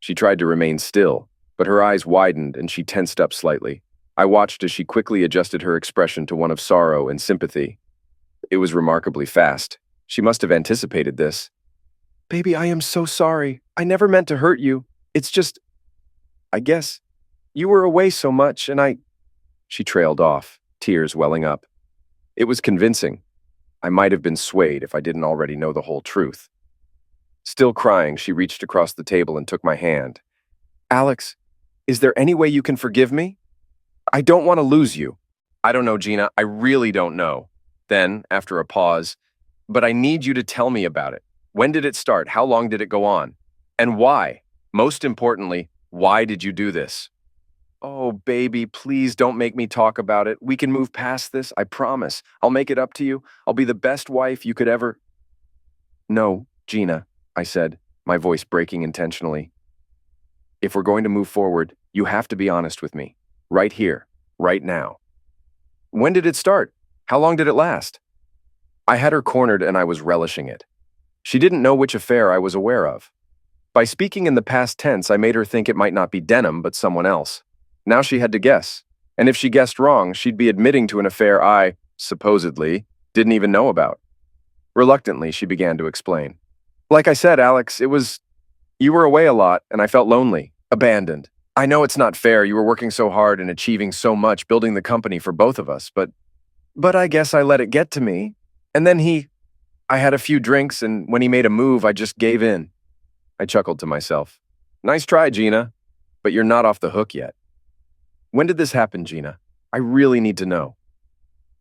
She tried to remain still, but her eyes widened and she tensed up slightly. I watched as she quickly adjusted her expression to one of sorrow and sympathy. It was remarkably fast. She must have anticipated this. "Baby, I am so sorry. I never meant to hurt you. It's just, I guess, you were away so much and I—" She trailed off, tears welling up. It was convincing. I might have been swayed if I didn't already know the whole truth. Still crying, she reached across the table and took my hand. "Alex, is there any way you can forgive me? I don't want to lose you." "I don't know, Gina. I really don't know." Then, after a pause, "But I need you to tell me about it. When did it start? How long did it go on? And why? Most importantly, why did you do this?" "Oh, baby, please don't make me talk about it. We can move past this, I promise. I'll make it up to you. I'll be the best wife you could ever—" "No, Gina," I said, my voice breaking intentionally. "If we're going to move forward, you have to be honest with me. Right here, right now. When did it start? How long did it last?" I had her cornered and I was relishing it. She didn't know which affair I was aware of. By speaking in the past tense, I made her think it might not be Denham, but someone else. Now she had to guess. And if she guessed wrong, she'd be admitting to an affair I, supposedly, didn't even know about. Reluctantly, she began to explain. "Like I said, Alex, you were away a lot, and I felt lonely, abandoned. I know it's not fair. You were working so hard and achieving so much, building the company for both of us, but I guess I let it get to me. And then I had a few drinks, and when he made a move, I just gave in." I chuckled to myself. "Nice try, Gina, but you're not off the hook yet." "When did this happen, Gina? I really need to know."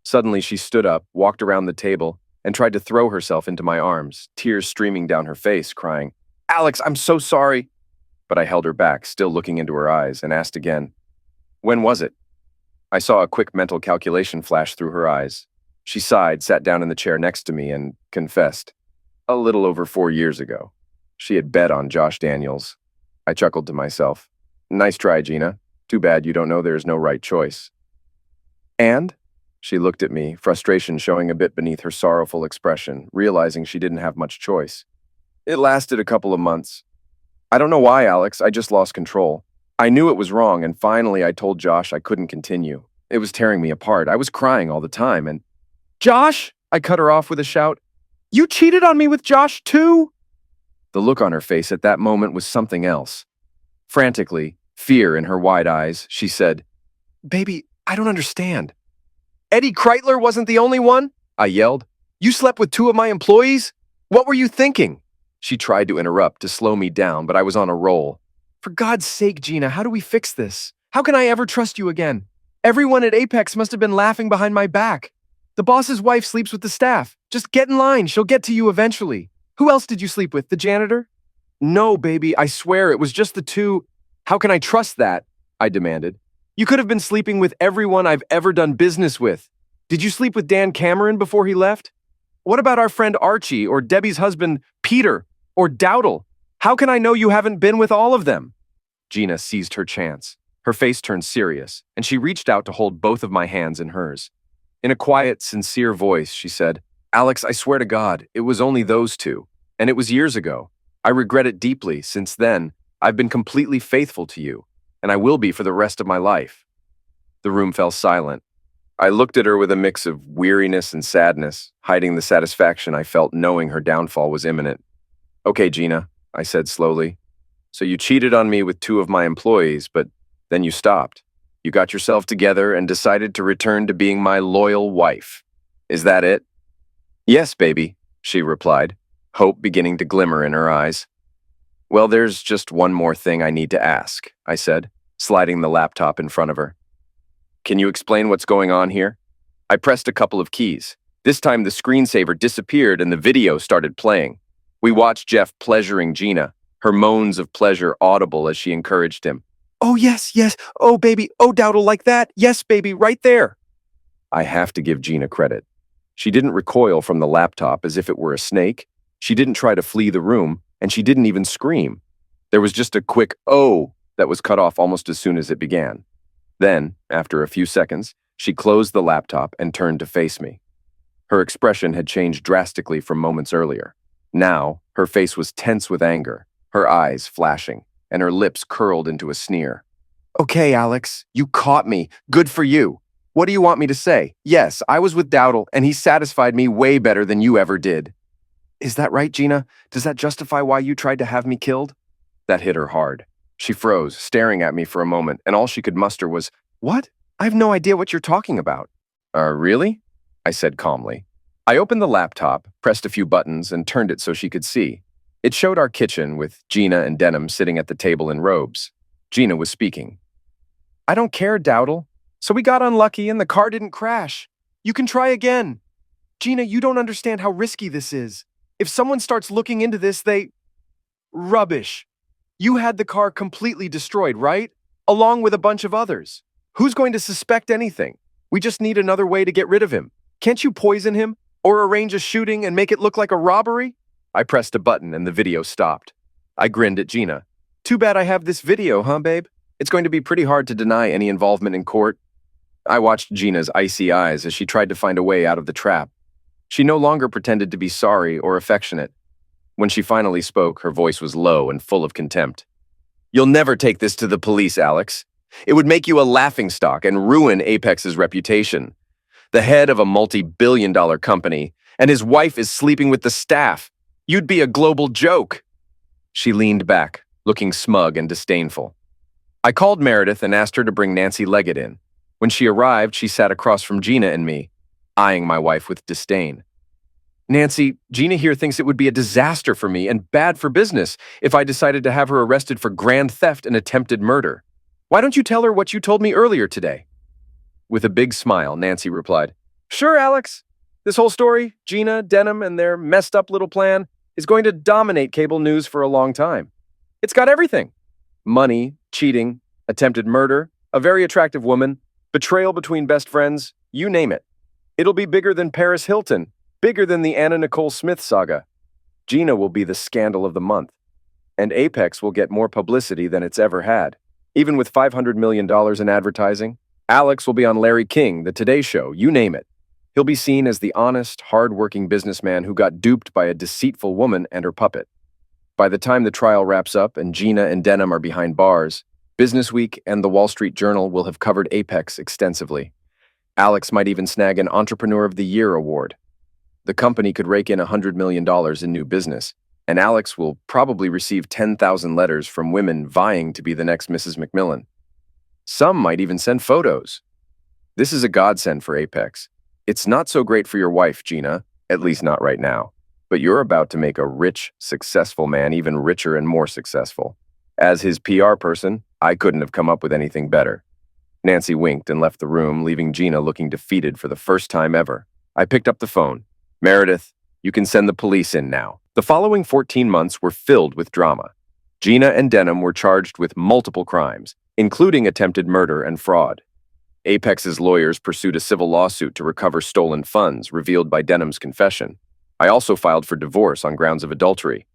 Suddenly, she stood up, walked around the table, and tried to throw herself into my arms, tears streaming down her face, crying, "Alex, I'm so sorry." But I held her back, still looking into her eyes, and asked again, "When was it?" I saw a quick mental calculation flash through her eyes. She sighed, sat down in the chair next to me, and confessed. A little over 4 years ago. She had bet on Josh Daniels. I chuckled to myself. "Nice try, Gina. Too bad you don't know there's no right choice." "And?" She looked at me, frustration showing a bit beneath her sorrowful expression, realizing she didn't have much choice. "It lasted a couple of months. I don't know why, Alex, I just lost control. I knew it was wrong, and finally I told Josh I couldn't continue. It was tearing me apart. I was crying all the time, and—" "Josh!" I cut her off with a shout. "You cheated on me with Josh, too?" The look on her face at that moment was something else. Frantically, fear in her wide eyes, she said, "Baby, I don't understand." "Eddie Kreitler wasn't the only one?" I yelled. "You slept with 2 of my employees? What were you thinking?" She tried to interrupt, to slow me down, but I was on a roll. "For God's sake, Gina, how do we fix this? How can I ever trust you again? Everyone at Apex must have been laughing behind my back. The boss's wife sleeps with the staff. Just get in line, she'll get to you eventually. Who else did you sleep with, the janitor?" "No, baby, I swear it was just the 2. "How can I trust that?" I demanded. "You could have been sleeping with everyone I've ever done business with. Did you sleep with Dan Cameron before he left? What about our friend Archie, or Debbie's husband, Peter, or Dowdle? How can I know you haven't been with all of them?" Gina seized her chance. Her face turned serious, and she reached out to hold both of my hands in hers. In a quiet, sincere voice, she said, "Alex, I swear to God, it was only those 2, and it was years ago. I regret it deeply. Since then, I've been completely faithful to you. and I will be for the rest of my life." The room fell silent. I looked at her with a mix of weariness and sadness, hiding the satisfaction I felt knowing her downfall was imminent. "Okay, Gina," I said slowly. "So you cheated on me with two of my employees, but then you stopped. You got yourself together and decided to return to being my loyal wife. Is that it?" "Yes, baby," she replied, hope beginning to glimmer in her eyes. "Well, there's just one more thing I need to ask," I said, sliding the laptop in front of her. "Can you explain what's going on here?" I pressed a couple of keys. This time the screensaver disappeared and the video started playing. We watched Jeff pleasuring Gina, her moans of pleasure audible as she encouraged him. "Oh, yes, yes. Oh, baby. Oh, Dowdle, like that. Yes, baby, right there." I have to give Gina credit. She didn't recoil from the laptop as if it were a snake. She didn't try to flee the room, and she didn't even scream. There was just a quick "oh" that was cut off almost as soon as it began. Then, after a few seconds, she closed the laptop and turned to face me. Her expression had changed drastically from moments earlier. Now, her face was tense with anger, her eyes flashing, and her lips curled into a sneer. "Okay, Alex, you caught me. Good for you. What do you want me to say? Yes, I was with Dowdle, and he satisfied me way better than you ever did." "Is that right, Gina? Does that justify why you tried to have me killed?" That hit her hard. She froze, staring at me for a moment, and all she could muster was, "What? I have no idea what you're talking about." Really?" I said calmly. I opened the laptop, pressed a few buttons, and turned it so she could see. It showed our kitchen with Gina and Denham sitting at the table in robes. Gina was speaking. "I don't care, Dowdle. So we got unlucky and the car didn't crash. You can try again. Gina, you don't understand how risky this is. If someone starts looking into this, Rubbish. You had the car completely destroyed, right? Along with a bunch of others. Who's going to suspect anything? We just need another way to get rid of him. Can't you poison him? Or arrange a shooting and make it look like a robbery?" I pressed a button and the video stopped. I grinned at Gina. "Too bad I have this video, huh, babe? It's going to be pretty hard to deny any involvement in court." I watched Gina's icy eyes as she tried to find a way out of the trap. She no longer pretended to be sorry or affectionate. When she finally spoke, her voice was low and full of contempt. "You'll never take this to the police, Alex. It would make you a laughingstock and ruin Apex's reputation. The head of a multi-billion-dollar company, and his wife is sleeping with the staff. You'd be a global joke." She leaned back, looking smug and disdainful. I called Meredith and asked her to bring Nancy Leggett in. When she arrived, she sat across from Gina and me, eyeing my wife with disdain. "Nancy, Gina here thinks it would be a disaster for me and bad for business if I decided to have her arrested for grand theft and attempted murder. Why don't you tell her what you told me earlier today?" With a big smile, Nancy replied, "Sure, Alex. This whole story, Gina, Denham, and their messed up little plan, is going to dominate cable news for a long time. It's got everything. Money, cheating, attempted murder, a very attractive woman, betrayal between best friends, you name it. It'll be bigger than Paris Hilton, bigger than the Anna Nicole Smith saga. Gina will be the scandal of the month. And Apex will get more publicity than it's ever had. Even with $500 million in advertising, Alex will be on Larry King, The Today Show, you name it. He'll be seen as the honest, hard-working businessman who got duped by a deceitful woman and her puppet. By the time the trial wraps up and Gina and Denham are behind bars, Business Week and the Wall Street Journal will have covered Apex extensively. Alex might even snag an Entrepreneur of the Year award. The company could rake in $100 million in new business, and Alex will probably receive 10,000 letters from women vying to be the next Mrs. McMillan. Some might even send photos. This is a godsend for Apex. It's not so great for your wife, Gina, at least not right now, but you're about to make a rich, successful man even richer and more successful. As his PR person, I couldn't have come up with anything better." Nancy winked and left the room, leaving Gina looking defeated for the first time ever. I picked up the phone. "Meredith, you can send the police in now." The following 14 months were filled with drama. Gina and Denham were charged with multiple crimes, including attempted murder and fraud. Apex's lawyers pursued a civil lawsuit to recover stolen funds revealed by Denham's confession. I also filed for divorce on grounds of adultery.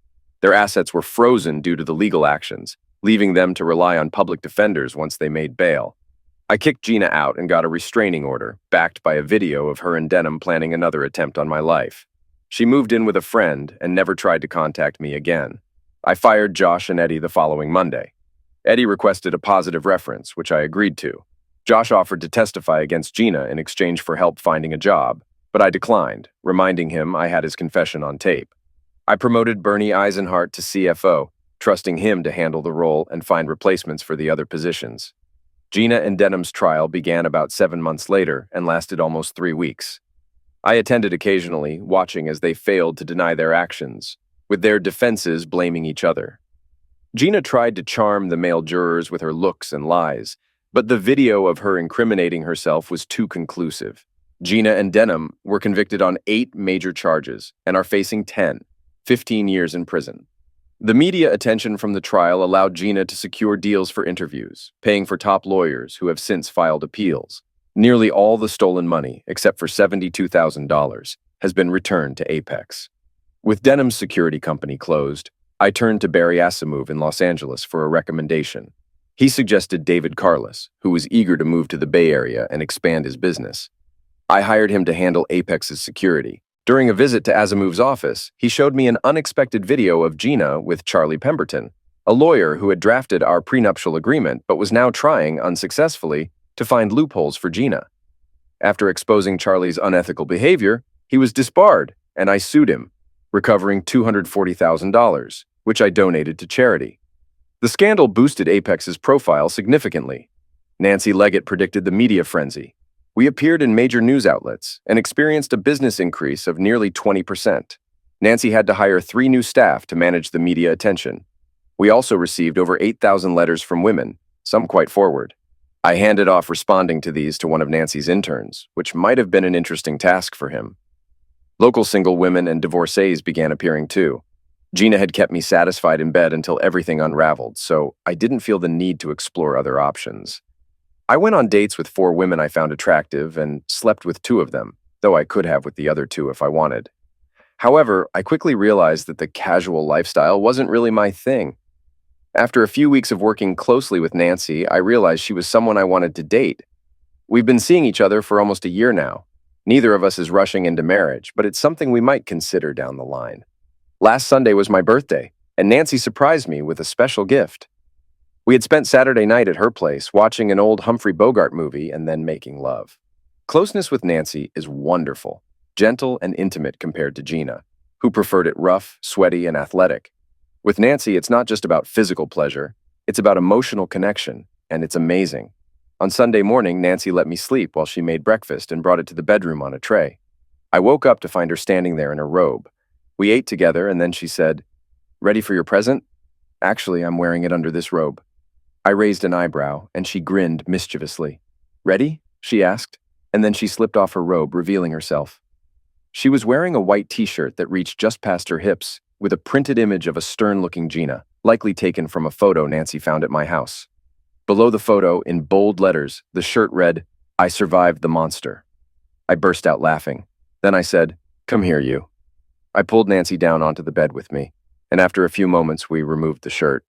Their assets were frozen due to the legal actions, leaving them to rely on public defenders once they made bail. I kicked Gina out and got a restraining order, backed by a video of her and Denham planning another attempt on my life. She moved in with a friend and never tried to contact me again. I fired Josh and Eddie the following Monday. Eddie requested a positive reference, which I agreed to. Josh offered to testify against Gina in exchange for help finding a job, but I declined, reminding him I had his confession on tape. I promoted Bernie Eisenhart to CFO, trusting him to handle the role and find replacements for the other positions. Gina and Denham's trial began about 7 months later and lasted almost 3 weeks. I attended occasionally, watching as they failed to deny their actions, with their defenses blaming each other. Gina tried to charm the male jurors with her looks and lies, but the video of her incriminating herself was too conclusive. Gina and Denham were convicted on 8 major charges and are facing 15 years in prison. The media attention from the trial allowed Gina to secure deals for interviews, paying for top lawyers who have since filed appeals. Nearly all the stolen money, except for $72,000, has been returned to Apex. With Denham's security company closed, I turned to Barry Asimov in Los Angeles for a recommendation. He suggested David Carlos, who was eager to move to the Bay Area and expand his business. I hired him to handle Apex's security. During a visit to Asimov's office, he showed me an unexpected video of Gina with Charlie Pemberton, a lawyer who had drafted our prenuptial agreement but was now trying, unsuccessfully, to find loopholes for Gina. After exposing Charlie's unethical behavior, he was disbarred, and I sued him, recovering $240,000, which I donated to charity. The scandal boosted Apex's profile significantly. Nancy Leggett predicted the media frenzy. We appeared in major news outlets and experienced a business increase of nearly 20%. Nancy had to hire 3 new staff to manage the media attention. We also received over 8,000 letters from women, some quite forward. I handed off responding to these to one of Nancy's interns, which might have been an interesting task for him. Local single women and divorcees began appearing too. Gina had kept me satisfied in bed until everything unraveled, so I didn't feel the need to explore other options. I went on dates with 4 women I found attractive and slept with 2 of them, though I could have with the other 2 if I wanted. However, I quickly realized that the casual lifestyle wasn't really my thing. After a few weeks of working closely with Nancy, I realized she was someone I wanted to date. We've been seeing each other for almost a year now. Neither of us is rushing into marriage, but it's something we might consider down the line. Last Sunday was my birthday, and Nancy surprised me with a special gift. We had spent Saturday night at her place, watching an old Humphrey Bogart movie and then making love. Closeness with Nancy is wonderful, gentle and intimate compared to Gina, who preferred it rough, sweaty, and athletic. With Nancy, it's not just about physical pleasure, it's about emotional connection, and it's amazing. On Sunday morning, Nancy let me sleep while she made breakfast and brought it to the bedroom on a tray. I woke up to find her standing there in her robe. We ate together, and then she said, "Ready for your present?" "Actually, I'm wearing it under this robe." I raised an eyebrow, and she grinned mischievously. "Ready?" she asked, and then she slipped off her robe, revealing herself. She was wearing a white t-shirt that reached just past her hips, with a printed image of a stern-looking Gina, likely taken from a photo Nancy found at my house. Below the photo, in bold letters, the shirt read, "I survived the monster." I burst out laughing. Then I said, "Come here, you." I pulled Nancy down onto the bed with me, and after a few moments we removed the shirt.